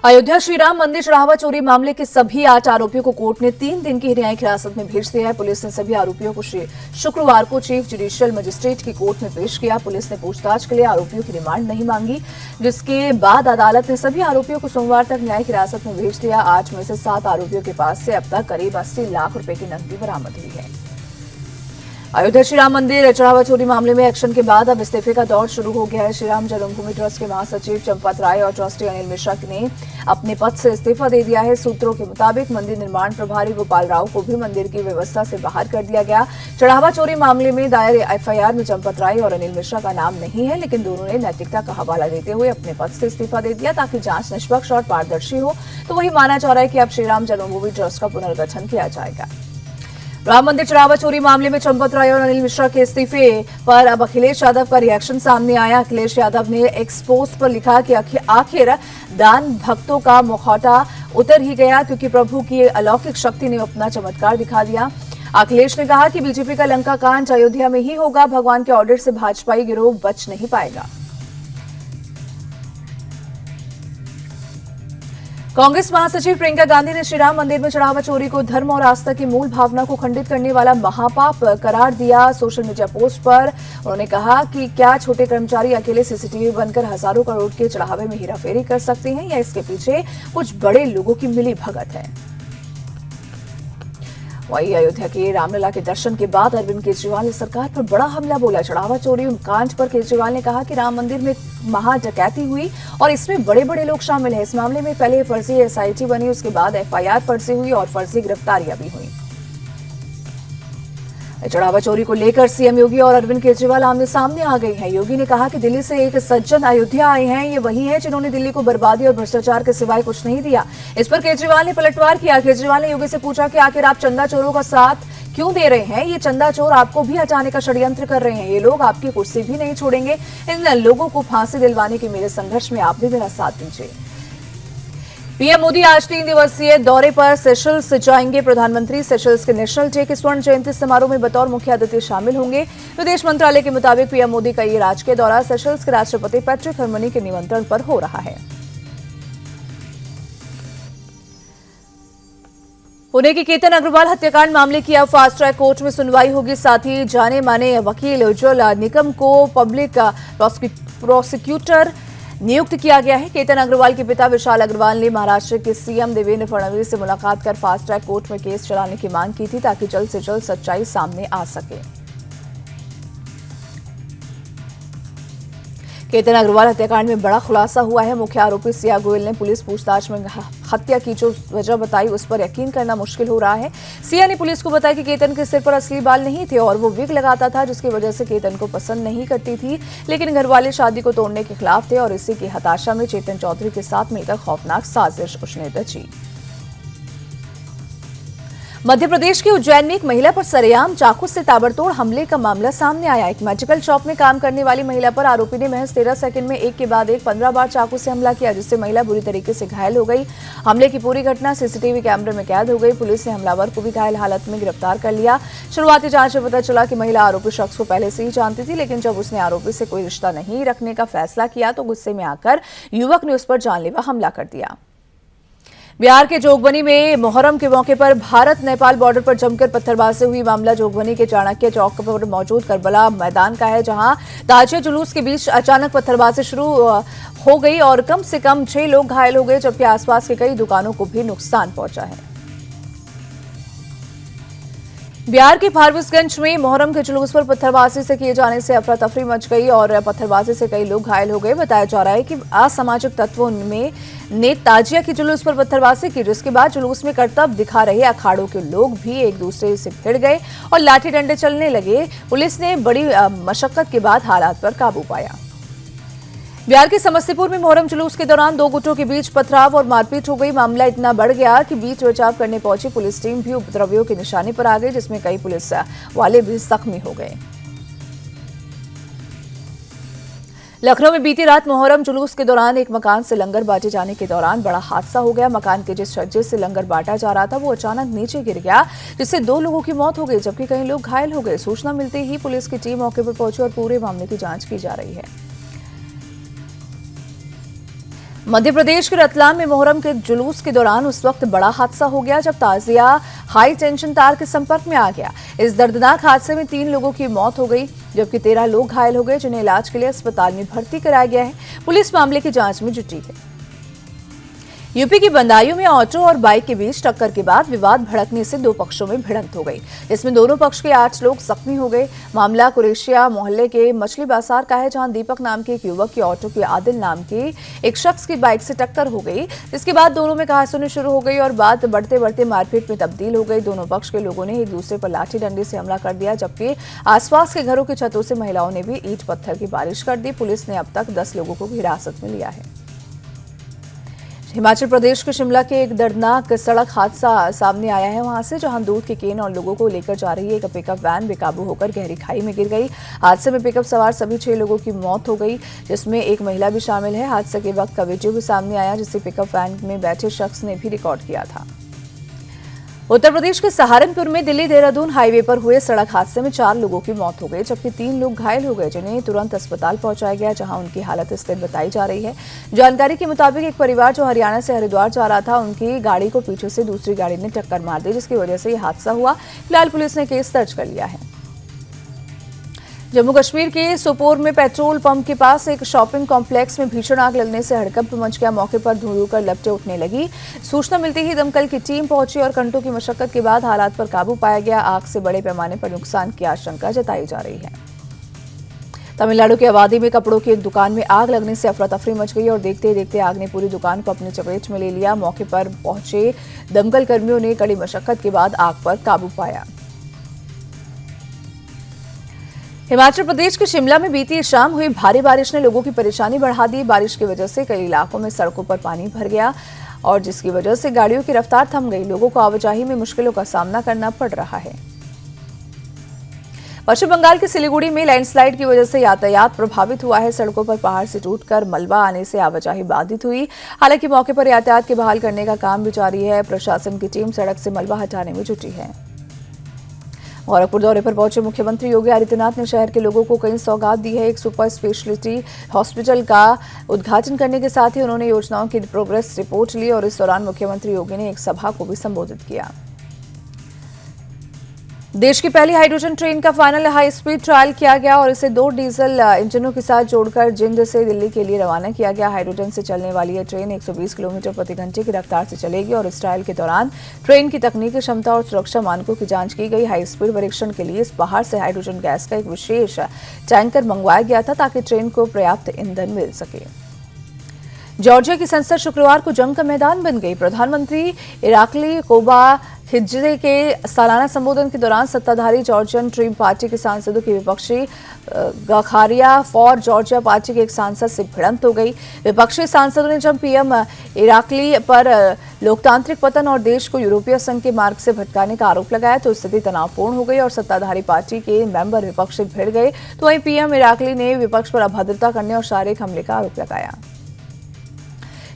अयोध्या श्री राम मंदिर चढ़ावा चोरी मामले के सभी 8 आरोपियों को कोर्ट ने 3 दिन की न्यायिक हिरासत में भेज दिया है। पुलिस ने सभी आरोपियों को शुक्रवार को चीफ जुडिशियल मजिस्ट्रेट की कोर्ट में पेश किया। पुलिस ने पूछताछ के लिए आरोपियों की रिमांड नहीं मांगी, जिसके बाद अदालत ने सभी आरोपियों को सोमवार तक न्यायिक हिरासत में भेज दिया। 8 में से 7 आरोपियों के पास से अब तक करीब 80 लाख रुपए की नकदी बरामद हुई है। अयोध्या श्री राम मंदिर चढ़ावा चोरी मामले में एक्शन के बाद अब इस्तीफे का दौर शुरू हो गया है। श्री राम जन्मभूमि ट्रस्ट के महासचिव चंपत राय और ट्रस्टी अनिल मिश्रा ने अपने पद से इस्तीफा दे दिया है। सूत्रों के मुताबिक मंदिर निर्माण प्रभारी गोपाल राव को भी मंदिर की व्यवस्था से बाहर कर दिया गया। चढ़ावा चोरी मामले में दायर एफआईआर में चंपत राय और अनिल मिश्रा का नाम नहीं है, लेकिन दोनों ने नैतिकता का हवाला देते हुए अपने पद से इस्तीफा दे दिया ताकि जांच निष्पक्ष और पारदर्शी हो। तो वही माना जा रहा है कि अब श्रीराम जन्मभूमि ट्रस्ट का पुनर्गठन किया जाएगा। राम मंदिर चढ़ावा चोरी मामले में चंपत राय और अनिल मिश्रा के इस्तीफे पर अब अखिलेश यादव का रिएक्शन सामने आया। अखिलेश यादव ने एक्स पोस्ट पर लिखा कि आखिर दान भक्तों का मुखौटा उतर ही गया, क्योंकि प्रभु की अलौकिक शक्ति ने अपना चमत्कार दिखा दिया। अखिलेश ने कहा कि बीजेपी का लंका कांड अयोध्या में ही होगा, भगवान के ऑर्डर से भाजपाई गिरोह बच नहीं पाएगा। कांग्रेस महासचिव प्रियंका गांधी ने श्रीराम मंदिर में चढ़ावा चोरी को धर्म और आस्था की मूल भावना को खंडित करने वाला महापाप करार दिया। सोशल मीडिया पोस्ट पर उन्होंने कहा कि क्या छोटे कर्मचारी अकेले सीसीटीवी बनकर हजारों करोड़ के चढ़ावे में हेराफेरी कर सकते हैं, या इसके पीछे कुछ बड़े लोगों की मिली भगत है। वही अयोध्या के रामलला के दर्शन के बाद अरविंद केजरीवाल ने सरकार पर बड़ा हमला बोला। चढ़ावा चोरी कांड पर केजरीवाल ने कहा कि राम मंदिर में महा डकैती हुई और इसमें बड़े बड़े लोग शामिल हैं। इस मामले में पहले फर्जी एसआईटी बनी, उसके बाद एफआईआर फर्जी हुई और फर्जी गिरफ्तारियां भी हुई। चढ़ावा चोरी को लेकर सीएम योगी और अरविंद केजरीवाल आमने सामने आ गए हैं। योगी ने कहा कि दिल्ली से एक सज्जन अयोध्या आए हैं, ये वही हैं जिन्होंने दिल्ली को बर्बादी और भ्रष्टाचार के सिवाय कुछ नहीं दिया। इस पर केजरीवाल ने पलटवार किया। केजरीवाल ने योगी से पूछा कि आखिर आप चंदा चोरों का साथ क्यों दे रहे हैं? ये चंदा चोर आपको भी हटाने का षड्यंत्र कर रहे हैं। ये लोग आपकी कुर्सी भी नहीं छोड़ेंगे। इन लोगों को फांसी दिलवाने के मेरे संघर्ष में आप भी मेरा साथ दीजिए। पीएम मोदी आज 3 दिवसीय दौरे पर सेशल्स जाएंगे। प्रधानमंत्री सेशल्स के नेशनल डे के स्वर्ण जयंती समारोह में बतौर मुख्य अतिथि शामिल होंगे। विदेश मंत्रालय के मुताबिक पीएम मोदी का ये राजकीय दौरा सेशल्स के राष्ट्रपति पैट्रिक हरमनी के निमंत्रण पर हो रहा है। पुणे के केतन अग्रवाल हत्याकांड मामले की अब फास्ट ट्रैक कोर्ट में सुनवाई होगी। साथ ही जाने माने वकील उज्ज्वल निकम को पब्लिक प्रोसिक्यूटर नियुक्त किया गया है। केतन अग्रवाल के पिता विशाल अग्रवाल ने महाराष्ट्र के सीएम देवेंद्र फडणवीस से मुलाकात कर फास्ट ट्रैक कोर्ट में केस चलाने की मांग की थी, ताकि जल्द से जल्द सच्चाई सामने आ सके। केतन अग्रवाल हत्याकांड में बड़ा खुलासा हुआ है। मुख्य आरोपी सिया गोयल ने पुलिस पूछताछ में हत्या की जो वजह बताई, उस पर यकीन करना मुश्किल हो रहा है। सिया ने पुलिस को बताया कि केतन के सिर पर असली बाल नहीं थे और वो विग लगाता था, जिसकी वजह से केतन को पसंद नहीं करती थी। लेकिन घरवाले शादी को तोड़ने के खिलाफ थे और इसी की हताशा में चेतन चौधरी के साथ मिलकर खौफनाक साजिश उसने रची। मध्य प्रदेश के उज्जैन में एक महिला पर सरेआम चाकू से ताबड़तोड़ हमले का मामला सामने आया। एक मेडिकल शॉप में काम करने वाली महिला पर आरोपी ने महज 13 सेकंड में एक के बाद एक 15 बार चाकू से हमला किया, जिससे महिला बुरी तरीके से घायल हो गई। हमले की पूरी घटना सीसीटीवी कैमरे में कैद हो गई। पुलिस ने हमलावर को भी घायल हालत में गिरफ्तार कर लिया। शुरुआती जांच में पता चला कि महिला आरोपी शख्स को पहले से ही जानती थी, लेकिन जब उसने आरोपी से कोई रिश्ता नहीं रखने का फैसला किया तो गुस्से में आकर युवक ने उस पर जानलेवा हमला कर दिया। बिहार के जोगबनी में मोहर्रम के मौके पर भारत नेपाल बॉर्डर पर जमकर पत्थरबाजी हुई। मामला जोगबनी के चाणक्य चौक पर मौजूद करबला मैदान का है, जहां ताजिया जुलूस के बीच अचानक पत्थरबाजी शुरू हो गई और कम से कम 6 लोग घायल हो गए, जबकि आसपास के कई दुकानों को भी नुकसान पहुंचा है। बिहार के फारबिसगंज में मोहर्रम के जुलूस पर पत्थरबाजी से किए जाने से अफरा तफरी मच गई और पत्थरबाजी से कई लोग घायल हो गए। बताया जा रहा है कि असामाजिक तत्वों ने ताजिया की जुलूस पर पत्थरबाजी की, जिसके बाद जुलूस में करतब दिखा रहे अखाड़ों के लोग भी एक दूसरे से भिड़ गए और लाठी डंडे चलने लगे। पुलिस ने बड़ी मशक्कत के बाद हालात पर काबू पाया। बिहार के समस्तीपुर में मोहर्रम जुलूस के दौरान 2 गुटों के बीच पथराव और मारपीट हो गई। मामला इतना बढ़ गया कि बीच बचाव करने पहुंची पुलिस टीम भी उपद्रवियों के निशाने पर आ गई, जिसमें कई पुलिस वाले भी जख्मी हो गए। लखनऊ में बीती रात मोहर्रम जुलूस के दौरान एक मकान से लंगर बांटे जाने के दौरान बड़ा हादसा हो गया। मकान के जिस छज्जे से लंगर बांटा जा रहा था वो अचानक नीचे गिर गया, जिससे 2 लोगों की मौत हो गई, जबकि कई लोग घायल हो गए। सूचना मिलते ही पुलिस की टीम मौके पर पहुंची और पूरे मामले की जांच की जा रही है। मध्य प्रदेश के रतलाम में मोहर्रम के जुलूस के दौरान उस वक्त बड़ा हादसा हो गया जब ताजिया हाई टेंशन तार के संपर्क में आ गया। इस दर्दनाक हादसे में 3 लोगों की मौत हो गई जबकि 13 लोग घायल हो गए जिन्हें इलाज के लिए अस्पताल में भर्ती कराया गया है। पुलिस मामले की जांच में जुटी है। यूपी की बंदायूं में ऑटो और बाइक के बीच टक्कर के बाद विवाद भड़कने से 2 पक्षों में भिड़ंत हो गई। इसमें दोनों पक्ष के 8 लोग जख्मी हो गए। मामला कुरेशिया मोहल्ले के मछली बाजार का है, जहां दीपक नाम के एक युवक की ऑटो के आदिल नाम के एक शख्स की बाइक से टक्कर हो गई, जिसके बाद दोनों में कहासुनी शुरू हो गई और बात बढ़ते बढ़ते मारपीट में तब्दील हो गई। दोनों पक्ष के लोगों ने एक दूसरे पर लाठी डंडे से हमला कर दिया, जबकि आसपास के घरों की छतों से महिलाओं ने भी ईंट पत्थर की बारिश कर दी। पुलिस ने अब तक 10 लोगों को हिरासत में लिया है। हिमाचल प्रदेश के शिमला के एक दर्दनाक सड़क हादसा सामने आया है, वहां से जहां दूध के केन और लोगों को लेकर जा रही एक पिकअप वैन बेकाबू होकर गहरी खाई में गिर गई। हादसे में पिकअप सवार सभी 6 लोगों की मौत हो गई, जिसमें एक महिला भी शामिल है। हादसे के वक्त का वीडियो भी सामने आया, जिसे पिकअप वैन में बैठे शख्स ने भी रिकॉर्ड किया था। उत्तर प्रदेश के सहारनपुर में दिल्ली देहरादून हाईवे पर हुए सड़क हादसे में 4 लोगों की मौत हो गई जबकि 3 लोग घायल हो गए, जिन्हें तुरंत अस्पताल पहुंचाया गया, जहां उनकी हालत स्थिर बताई जा रही है। जानकारी के मुताबिक एक परिवार जो हरियाणा से हरिद्वार जा रहा था, उनकी गाड़ी को पीछे से दूसरी गाड़ी ने टक्कर मार दी, जिसकी वजह से यह हादसा हुआ। फिलहाल पुलिस ने केस दर्ज कर लिया है। जम्मू कश्मीर के सोपोर में पेट्रोल पंप के पास एक शॉपिंग कॉम्प्लेक्स में भीषण आग लगने से हड़कंप मच गया। मौके पर धुएं कर लपटें उठने लगी। सूचना मिलते ही दमकल की टीम पहुंची और घंटों की मशक्कत के बाद हालात पर काबू पाया गया। आग से बड़े पैमाने पर नुकसान की आशंका जताई जा रही है। तमिलनाडु के अवादी में कपड़ों की एक दुकान में आग लगने से अफरा तफरी मच गई और देखते ही देखते आग ने पूरी दुकान को अपनी चपेट में ले लिया। मौके पर पहुंचे दमकल कर्मियों ने कड़ी मशक्कत के बाद आग पर काबू पाया। हिमाचल प्रदेश के शिमला में बीती शाम हुई भारी बारिश ने लोगों की परेशानी बढ़ा दी। बारिश की वजह से कई इलाकों में सड़कों पर पानी भर गया और जिसकी वजह से गाड़ियों की रफ्तार थम गई। लोगों को आवाजाही में मुश्किलों का सामना करना पड़ रहा है। पश्चिम बंगाल के सिलीगुड़ी में लैंडस्लाइड की वजह से यातायात प्रभावित हुआ है। सड़कों पर पहाड़ से टूटकर मलबा आने से आवाजाही बाधित हुई। हालांकि मौके पर यातायात के बहाल करने का काम भी जारी है। प्रशासन की टीम सड़क से मलबा हटाने में जुटी है। गोरखपुर दौरे पर पहुंचे मुख्यमंत्री योगी आदित्यनाथ ने शहर के लोगों को कई सौगात दी है। एक सुपर स्पेशलिटी हॉस्पिटल का उद्घाटन करने के साथ ही उन्होंने योजनाओं की प्रोग्रेस रिपोर्ट ली और इस दौरान मुख्यमंत्री योगी ने एक सभा को भी संबोधित किया। देश की पहली हाइड्रोजन ट्रेन का फाइनल हाई स्पीड ट्रायल किया गया और इसे 2 डीजल इंजनों के साथ जोड़कर जिंद से दिल्ली के लिए रवाना किया गया। हाइड्रोजन से चलने वाली यह ट्रेन 120 किलोमीटर प्रति घंटे की रफ्तार से चलेगी और इस ट्रायल के दौरान ट्रेन की तकनीकी क्षमता और सुरक्षा मानकों की जांच की गई। हाई स्पीड परीक्षण के लिए इस बाहर से हाइड्रोजन गैस का एक विशेष टैंकर मंगवाया गया था ताकि ट्रेन को पर्याप्त ईंधन मिल सके। जॉर्जिया की संसद शुक्रवार को जंग का मैदान बन गई। प्रधानमंत्री इराकली कोबा हिज्जे के सालाना संबोधन के दौरान सत्ताधारी जॉर्जियन ड्रीम पार्टी के सांसदों की विपक्षी गखारिया फॉर जॉर्जिया पार्टी के एक सांसद से भिड़ंत हो गई। विपक्षी सांसदों ने जब पीएम इराकली पर लोकतांत्रिक पतन और देश को यूरोपीय संघ के मार्ग से भटकाने का आरोप लगाया तो स्थिति तनावपूर्ण हो गई और सत्ताधारी पार्टी के मेंबर विपक्ष से भिड़ गए। तो वहीं पीएम इराकली ने विपक्ष पर अभद्रता करने और शारीरिक हमले का आरोप लगाया।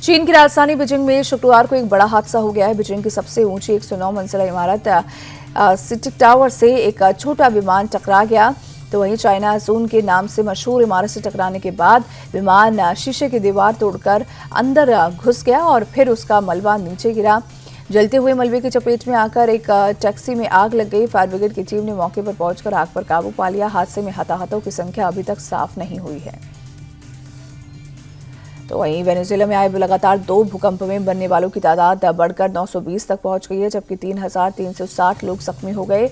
चीन की राजधानी बीजिंग में शुक्रवार को एक बड़ा हादसा हो गया है। बीजिंग की सबसे ऊंची 109 मंजिला इमारत सिटिक टावर से एक छोटा विमान टकरा गया। तो वहीं चाइना जोन के नाम से मशहूर इमारत से टकराने के बाद विमान शीशे की दीवार तोड़कर अंदर घुस गया और फिर उसका मलबा नीचे गिरा। जलते हुए मलबे की चपेट में आकर एक टैक्सी में आग लग गई। फायर ब्रिगेड की टीम ने मौके पर पहुंचकर आग पर काबू पा लिया। हादसे में हताहतों की संख्या अभी तक साफ नहीं हुई है। तो वहीं वेनेजुएला में आए लगातार 2 भूकंप में मरने वालों की तादाद बढ़कर 920 तक पहुंच गई है, जबकि 3,360 लोग जख्मी हो गए।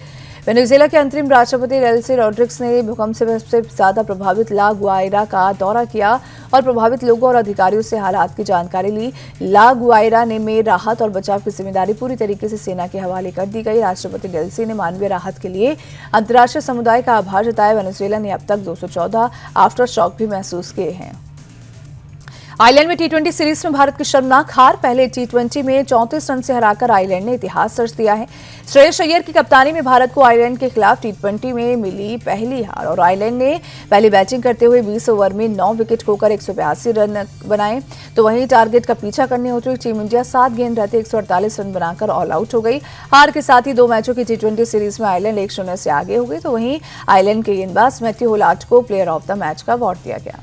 वेनेजुएला के अंतरिम राष्ट्रपति डेल्सी रॉड्रिग्स ने भूकंप से सबसे ज्यादा प्रभावित ला गुआइरा का दौरा किया और प्रभावित लोगों और अधिकारियों से हालात की जानकारी ली। ला गुआइरा में राहत और बचाव की जिम्मेदारी पूरी तरीके से सेना के हवाले कर दी गई। राष्ट्रपति डेल्सी ने मानवीय राहत के लिए अंतर्राष्ट्रीय समुदाय का आभार जताया। वेनेजुएला ने अब तक 214 आफ्टर शॉक भी महसूस किए हैं। आयरलैंड में टी20 सीरीज में भारत की शर्मनाक हार। पहले टी20 में 34 रन से हराकर आयरलैंड ने इतिहास रच दिया है। श्रेयस अय्यर की कप्तानी में भारत को आयरलैंड के खिलाफ टी20 में मिली पहली हार और आयरलैंड ने पहली बैटिंग करते हुए 20 ओवर में 9 विकेट खोकर 182 रन बनाए। तो वहीं टारगेट का पीछा करने उतरी टीम इंडिया 7 गेंद रहते 148 रन बनाकर ऑल आउट हो गई। हार के साथ ही 2 मैचों की टी20 सीरीज में आयरलैंड 1-0 से आगे हो गई। तो वहीं आयरलैंड के गेंदबाज मैथ्यू होलार्ड को प्लेयर ऑफ द मैच का अवार्ड दिया गया।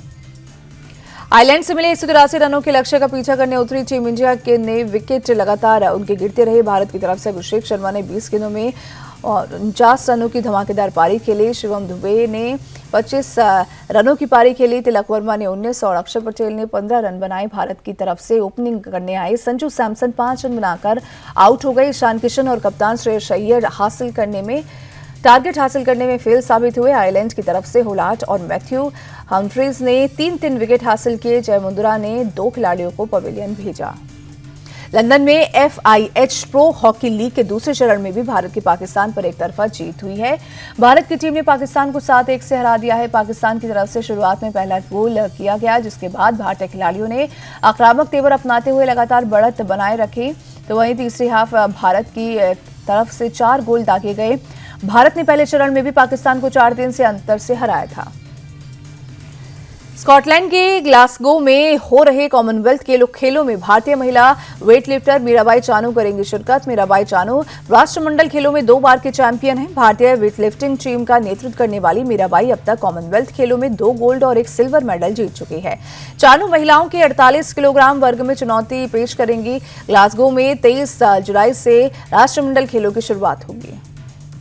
आयरलैंड से मिले 183 रनों के लक्ष्य का पीछा करने उतरी टीम इंडिया के ने विकेट लगातार उनके गिरते रहे। भारत की तरफ से अभिषेक शर्मा ने 20 गेंदों में 49 रनों की धमाकेदार पारी खेली। शिवम दुबे ने 25 रनों की पारी खेली। तिलक वर्मा ने 19 और अक्षर पटेल ने 15 रन बनाए। भारत की तरफ से ओपनिंग करने आए संजू सैमसन 5 रन बनाकर आउट हो गए। ईशान किशन और कप्तान श्रेयस अय्यर टारगेट हासिल करने में फेल साबित हुए। आयरलैंड की तरफ से होलाट और मैथ्यू हम्फ्रीज ने 3-3 विकेट हासिल किए। जय मुंद्रा ने 2 खिलाड़ियों को पवेलियन भेजा। लंदन में FIH प्रो हॉकी लीग के दूसरे चरण में भी भारत की पाकिस्तान पर एक तरफा जीत हुई है। भारत की टीम ने पाकिस्तान को 7-1 से हरा दिया है। पाकिस्तान की तरफ से शुरुआत में पहला गोल किया गया, जिसके बाद भारतीय खिलाड़ियों ने आक्रामक तेवर अपनाते हुए लगातार बढ़त बनाए रखी। तो वहीं तीसरी हाफ भारत की तरफ से 4 गोल दागे गए। भारत ने पहले चरण में भी पाकिस्तान को 4-3 से अंतर से हराया था। स्कॉटलैंड के ग्लासगो में हो रहे कॉमनवेल्थ खेलों में भारतीय महिला वेटलिफ्टर मीराबाई चानू करेंगी शिरकत। मीराबाई चानू राष्ट्रमंडल खेलों में 2 बार के चैंपियन हैं। भारतीय वेटलिफ्टिंग टीम का नेतृत्व करने वाली मीराबाई अब तक कॉमनवेल्थ खेलों में 2 गोल्ड और 1 सिल्वर मेडल जीत चुकी है। चानू महिलाओं के 48 किलोग्राम वर्ग में चुनौती पेश करेंगी। ग्लासगो में 23 जुलाई से राष्ट्रमंडल खेलों की शुरुआत होगी।